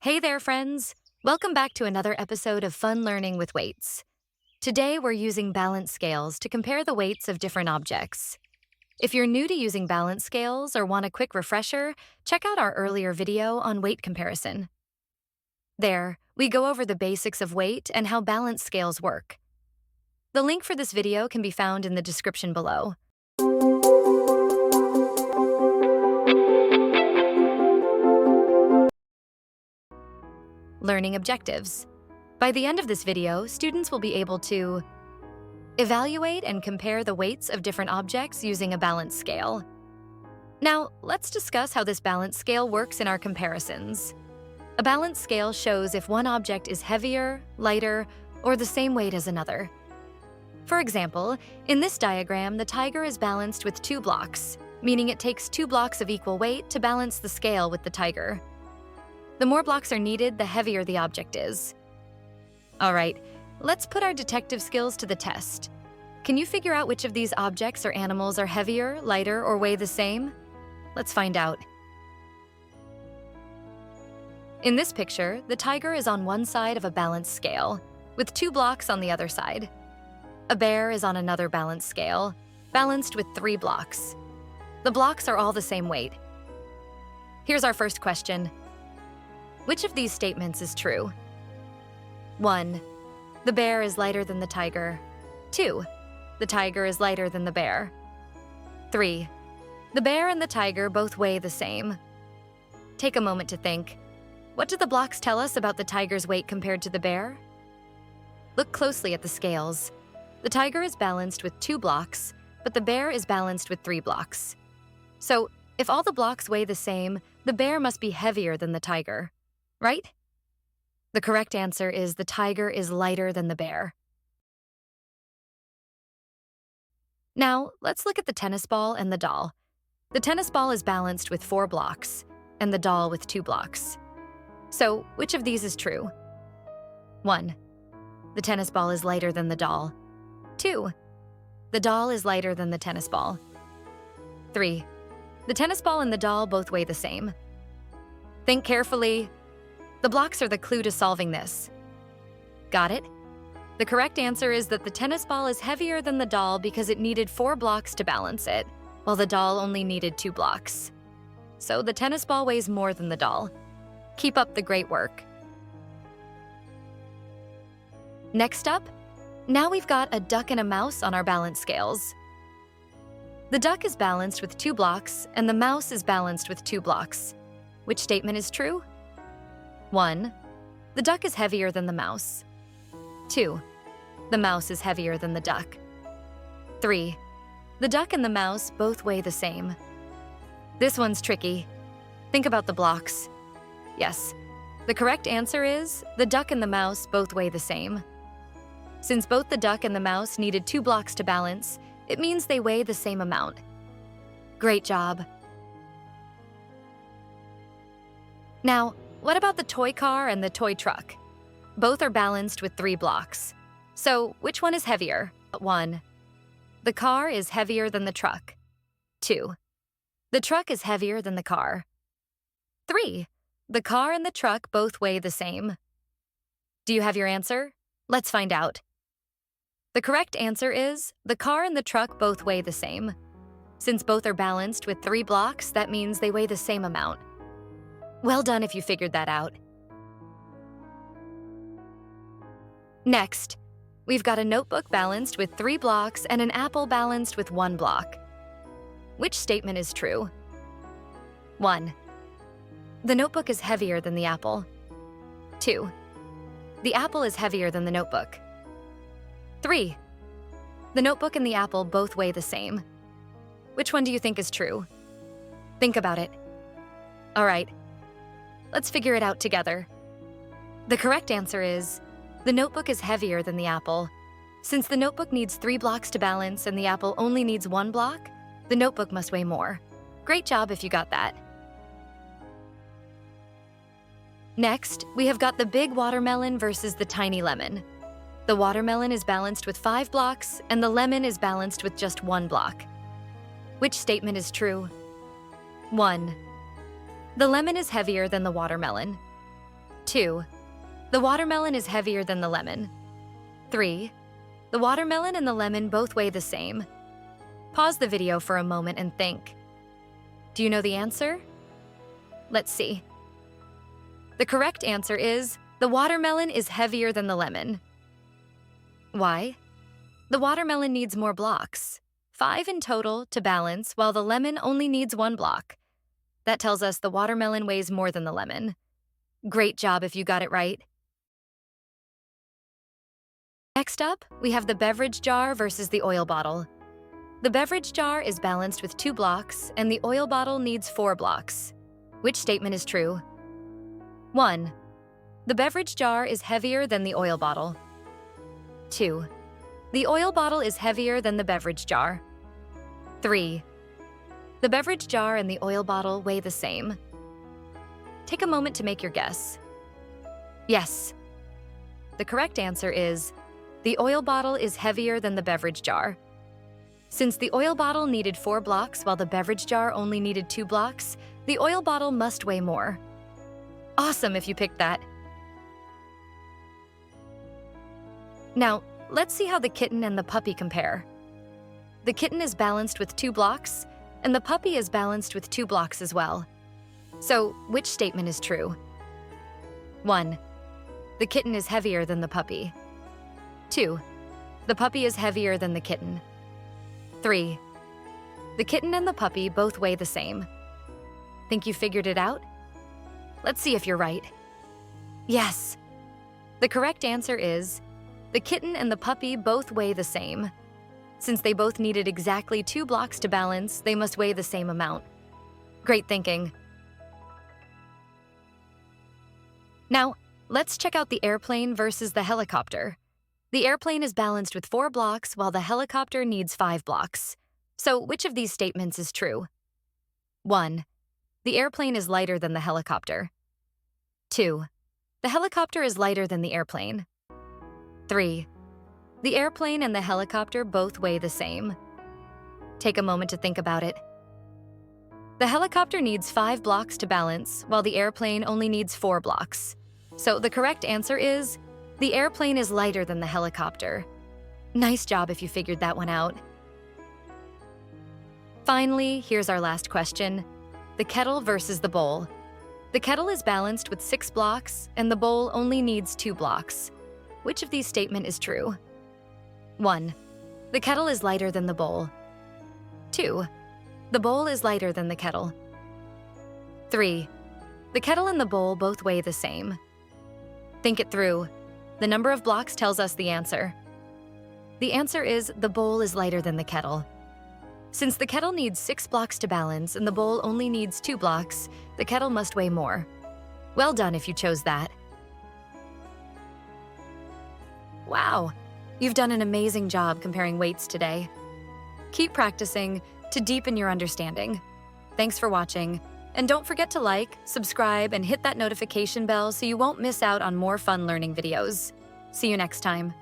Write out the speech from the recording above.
Hey there, friends! Welcome back to another episode of Fun Learning with Weights. Today, we're using balance scales to compare the weights of different objects. If you're new to using balance scales or want a quick refresher, check out our earlier video on weight comparison. There, we go over the basics of weight and how balance scales work. The link for this video can be found in the description below. Learning objectives. By the end of this video, students will be able to evaluate and compare the weights of different objects using a balance scale. Now, let's discuss how this balance scale works in our comparisons. A balance scale shows if one object is heavier, lighter, or the same weight as another. For example, in this diagram, the tiger is balanced with 2 blocks, meaning it takes 2 blocks of equal weight to balance the scale with the tiger. The more blocks are needed, the heavier the object is. All right, let's put our detective skills to the test. Can you figure out which of these objects or animals are heavier, lighter, or weigh the same? Let's find out. In this picture, the tiger is on one side of a balance scale, with 2 blocks on the other side. A bear is on another balance scale, balanced with 3 blocks. The blocks are all the same weight. Here's our first question. Which of these statements is true? 1. The bear is lighter than the tiger. 2. The tiger is lighter than the bear. 3. The bear and the tiger both weigh the same. Take a moment to think. What do the blocks tell us about the tiger's weight compared to the bear? Look closely at the scales. The tiger is balanced with 2 blocks, but the bear is balanced with 3 blocks. So, if all the blocks weigh the same, the bear must be heavier than the tiger. Right? The correct answer is the tiger is lighter than the bear. Now, let's look at the tennis ball and the doll. The tennis ball is balanced with 4 blocks, and the doll with 2 blocks. So, which of these is true? 1. The tennis ball is lighter than the doll. 2. The doll is lighter than the tennis ball. 3. The tennis ball and the doll both weigh the same. Think carefully. The blocks are the clue to solving this. Got it? The correct answer is that the tennis ball is heavier than the doll because it needed 4 blocks to balance it, while the doll only needed 2 blocks. So the tennis ball weighs more than the doll. Keep up the great work. Next up, now we've got a duck and a mouse on our balance scales. The duck is balanced with 2 blocks, and the mouse is balanced with 2 blocks. Which statement is true? 1. The duck is heavier than the mouse. 2. The mouse is heavier than the duck. 3. The duck and the mouse both weigh the same. This one's tricky. Think about the blocks. Yes, the correct answer is the duck and the mouse both weigh the same. Since both the duck and the mouse needed 2 blocks to balance, it means they weigh the same amount. Great job. Now, what about the toy car and the toy truck? Both are balanced with 3 blocks. So, which one is heavier? 1. The car is heavier than the truck. 2. The truck is heavier than the car. 3. The car and the truck both weigh the same. Do you have your answer? Let's find out. The correct answer is the car and the truck both weigh the same. Since both are balanced with 3 blocks, that means they weigh the same amount. Well done if you figured that out. Next, we've got a notebook balanced with 3 blocks and an apple balanced with 1 block. Which statement is true? 1. The notebook is heavier than the apple. 2. The apple is heavier than the notebook. 3. The notebook and the apple both weigh the same. Which one do you think is true? Think about it. All right. Let's figure it out together. The correct answer is, the notebook is heavier than the apple. Since the notebook needs 3 blocks to balance and the apple only needs 1 block, the notebook must weigh more. Great job if you got that. Next, we have got the big watermelon versus the tiny lemon. The watermelon is balanced with 5 blocks and the lemon is balanced with just 1 block. Which statement is true? 1. The lemon is heavier than the watermelon. 2. The watermelon is heavier than the lemon. 3. The watermelon and the lemon both weigh the same. Pause the video for a moment and think. Do you know the answer? Let's see. The correct answer is the watermelon is heavier than the lemon. Why? The watermelon needs more blocks, 5 in total, to balance, while the lemon only needs 1 block. That tells us the watermelon weighs more than the lemon. Great job if you got it right. Next up, we have the beverage jar versus the oil bottle. The beverage jar is balanced with 2 blocks, and the oil bottle needs 4 blocks. Which statement is true? 1. The beverage jar is heavier than the oil bottle. 2. The oil bottle is heavier than the beverage jar. 3. The beverage jar and the oil bottle weigh the same. Take a moment to make your guess. Yes. The correct answer is the oil bottle is heavier than the beverage jar. Since the oil bottle needed 4 blocks while the beverage jar only needed 2 blocks, the oil bottle must weigh more. Awesome if you picked that. Now, let's see how the kitten and the puppy compare. The kitten is balanced with 2 blocks, and the puppy is balanced with 2 blocks as well. So, which statement is true? 1. The kitten is heavier than the puppy. 2. The puppy is heavier than the kitten. 3. The kitten and the puppy both weigh the same. Think you figured it out? Let's see if you're right. Yes. The correct answer is the kitten and the puppy both weigh the same. Since they both needed exactly 2 blocks to balance, they must weigh the same amount. Great thinking. Now, let's check out the airplane versus the helicopter. The airplane is balanced with 4 blocks while the helicopter needs 5 blocks. So, which of these statements is true? 1. The airplane is lighter than the helicopter. 2. The helicopter is lighter than the airplane. 3. The airplane and the helicopter both weigh the same. Take a moment to think about it. The helicopter needs 5 blocks to balance, while the airplane only needs 4 blocks. So the correct answer is the airplane is lighter than the helicopter. Nice job if you figured that one out. Finally, here's our last question. The kettle versus the bowl. The kettle is balanced with 6 blocks, and the bowl only needs 2 blocks. Which of these statements is true? 1. The kettle is lighter than the bowl. 2. The bowl is lighter than the kettle. 3. The kettle and the bowl both weigh the same. Think it through. The number of blocks tells us the answer. The answer is the bowl is lighter than the kettle. Since the kettle needs 6 blocks to balance and the bowl only needs 2 blocks, the kettle must weigh more. Well done if you chose that. Wow, you've done an amazing job comparing weights today. Keep practicing to deepen your understanding. Thanks for watching, and don't forget to like, subscribe, and hit that notification bell so you won't miss out on more fun learning videos. See you next time.